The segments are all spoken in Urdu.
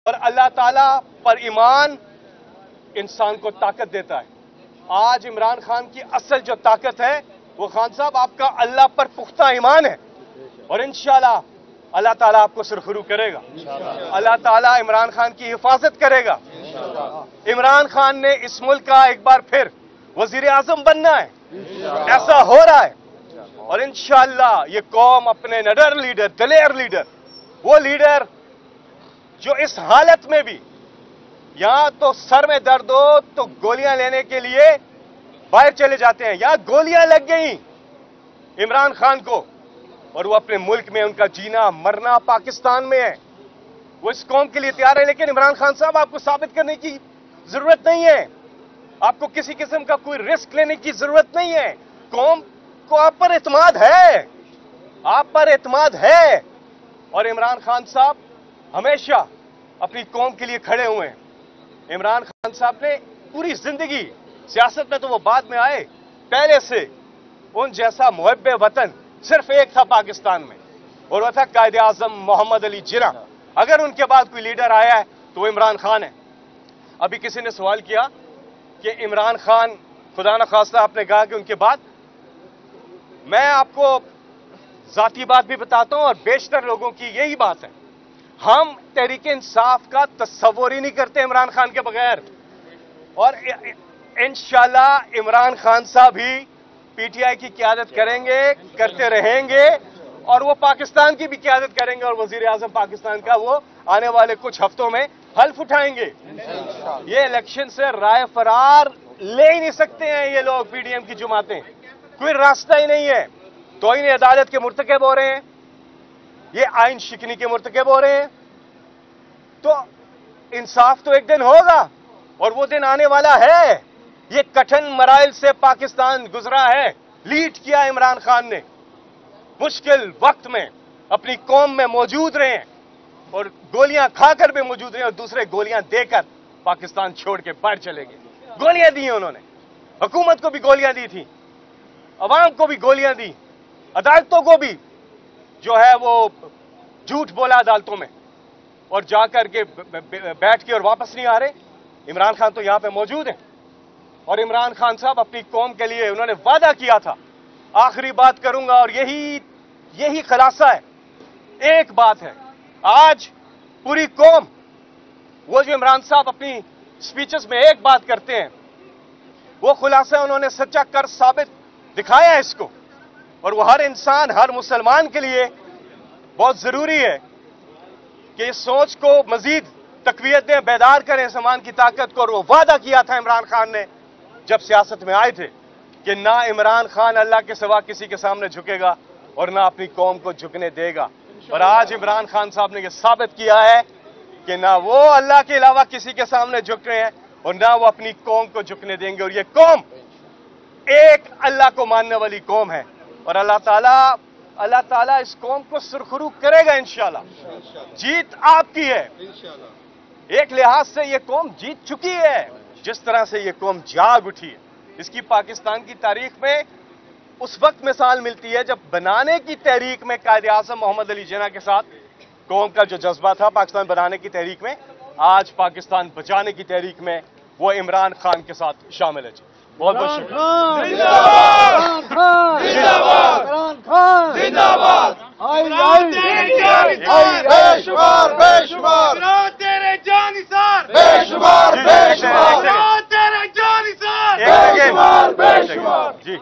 اور اللہ تعالیٰ پر ایمان انسان کو طاقت دیتا ہے۔ آج عمران خان کی اصل جو طاقت ہے وہ خان صاحب آپ کا اللہ پر پختہ ایمان ہے، اور انشاءاللہ اللہ تعالیٰ آپ کو سرخرو کرے گا، اللہ تعالیٰ عمران خان کی حفاظت کرے گا۔ عمران خان نے اس ملک کا ایک بار پھر وزیر اعظم بننا ہے، ایسا ہو رہا ہے، اور انشاءاللہ یہ قوم اپنے نڈر لیڈر، دلیر لیڈر، وہ لیڈر جو اس حالت میں بھی یہاں تو سر میں درد ہو تو گولیاں لینے کے لیے باہر چلے جاتے ہیں، یہاں گولیاں لگ گئیں عمران خان کو، اور وہ اپنے ملک میں ان کا جینا مرنا پاکستان میں ہے، وہ اس قوم کے لیے تیار ہے۔ لیکن عمران خان صاحب آپ کو ثابت کرنے کی ضرورت نہیں ہے، آپ کو کسی قسم کا کوئی رسک لینے کی ضرورت نہیں ہے، قوم کو آپ پر اعتماد ہے، آپ پر اعتماد ہے، اور عمران خان صاحب ہمیشہ اپنی قوم کے لیے کھڑے ہوئے ہیں۔ عمران خان صاحب نے پوری زندگی سیاست میں تو وہ بعد میں آئے، پہلے سے ان جیسا محب وطن صرف ایک تھا پاکستان میں، اور وہ تھا قائد اعظم محمد علی جناح۔ اگر ان کے بعد کوئی لیڈر آیا ہے تو وہ عمران خان ہے۔ ابھی کسی نے سوال کیا کہ عمران خان خدا نخواستہ آپ نے کہا کہ ان کے بعد، میں آپ کو ذاتی بات بھی بتاتا ہوں اور بیشتر لوگوں کی یہی بات ہے، ہم تحریک انصاف کا تصور ہی نہیں کرتے عمران خان کے بغیر، اور انشاءاللہ عمران خان صاحب ہی پی ٹی آئی کی قیادت کریں گے، کرتے رہیں گے، اور وہ پاکستان کی بھی قیادت کریں گے، اور وزیر اعظم پاکستان کا وہ آنے والے کچھ ہفتوں میں حلف اٹھائیں گے۔ یہ الیکشن سے رائے فرار لے ہی نہیں سکتے ہیں یہ لوگ، پی ڈی ایم کی جماعتیں، کوئی راستہ ہی نہیں ہے، توہین عدالت کے مرتکب ہو رہے ہیں، یہ آئین شکنی کے مرتکب ہو رہے ہیں، تو انصاف تو ایک دن ہوگا، اور وہ دن آنے والا ہے۔ یہ کٹھن مراحل سے پاکستان گزرا ہے، لیڈ کیا عمران خان نے، مشکل وقت میں اپنی قوم میں موجود رہے ہیں، اور گولیاں کھا کر بھی موجود رہے ہیں، اور دوسرے گولیاں دے کر پاکستان چھوڑ کے باہر چلے گئے۔ گولیاں دی ہیں انہوں نے، حکومت کو بھی گولیاں دی تھی، عوام کو بھی گولیاں دی، عدالتوں کو بھی جو ہے وہ جھوٹ بولا عدالتوں میں، اور جا کر کے بیٹھ کے اور واپس نہیں آ رہے۔ عمران خان تو یہاں پہ موجود ہیں، اور عمران خان صاحب اپنی قوم کے لیے انہوں نے وعدہ کیا تھا، آخری بات کروں گا اور یہی خلاصہ ہے، ایک بات ہے، آج پوری قوم، وہ جو عمران صاحب اپنی سپیچز میں ایک بات کرتے ہیں، وہ خلاصہ انہوں نے سچا کر ثابت دکھایا ہے اس کو، اور وہ ہر انسان، ہر مسلمان کے لیے بہت ضروری ہے کہ اس سوچ کو مزید تقویت دیں، بیدار کریں اس ایمان کی طاقت کو، اور وہ وعدہ کیا تھا عمران خان نے جب سیاست میں آئے تھے کہ نہ عمران خان اللہ کے سوا کسی کے سامنے جھکے گا اور نہ اپنی قوم کو جھکنے دے گا، اور آج عمران خان صاحب نے یہ ثابت کیا ہے کہ نہ وہ اللہ کے علاوہ کسی کے سامنے جھک رہے ہیں اور نہ وہ اپنی قوم کو جھکنے دیں گے، اور یہ قوم ایک اللہ کو ماننے والی قوم ہے، اور اللہ تعالیٰ اس قوم کو سرخرو کرے گا انشاءاللہ۔ جیت آپ کی ہے، ایک لحاظ سے یہ قوم جیت چکی ہے، جس طرح سے یہ قوم جاگ اٹھی ہے، اس کی پاکستان کی تاریخ میں اس وقت مثال ملتی ہے جب بنانے کی تحریک میں قائد اعظم محمد علی جناح کے ساتھ قوم کا جو جذبہ تھا پاکستان بنانے کی تحریک میں، آج پاکستان بچانے کی تحریک میں وہ عمران خان کے ساتھ شامل ہے۔ جی بہت بہت شکریہ۔ جی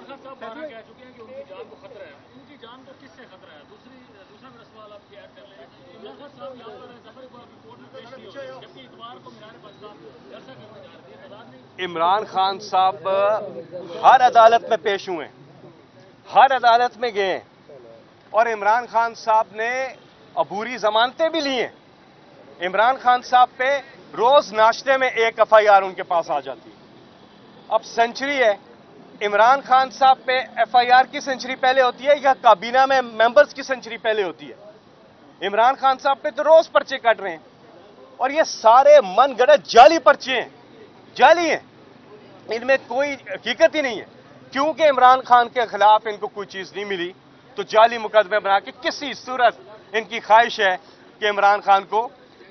عمران خان صاحب ہر عدالت میں پیش ہوئے ہیں، ہر عدالت میں گئے ہیں، اور عمران خان صاحب نے عبوری ضمانتیں بھی لی ہیں۔ عمران خان صاحب پہ روز ناشتے میں ایک ایف آئی آر ان کے پاس آ جاتی ہے۔ اب سینچری ہے، عمران خان صاحب پہ ایف آئی آر کی سینچری پہلے ہوتی ہے یا کابینہ میں ممبرز کی سینچری پہلے ہوتی ہے؟ عمران خان صاحب پہ تو روز پرچے کٹ رہے ہیں، اور یہ سارے من گڑت جعلی پرچے ہیں، جعلی ہیں، ان میں کوئی حقیقت ہی نہیں ہے۔ کیونکہ عمران خان کے خلاف ان کو کوئی چیز نہیں ملی تو جعلی مقدمے بنا کے کسی صورت ان کی خواہش ہے کہ عمران خان کو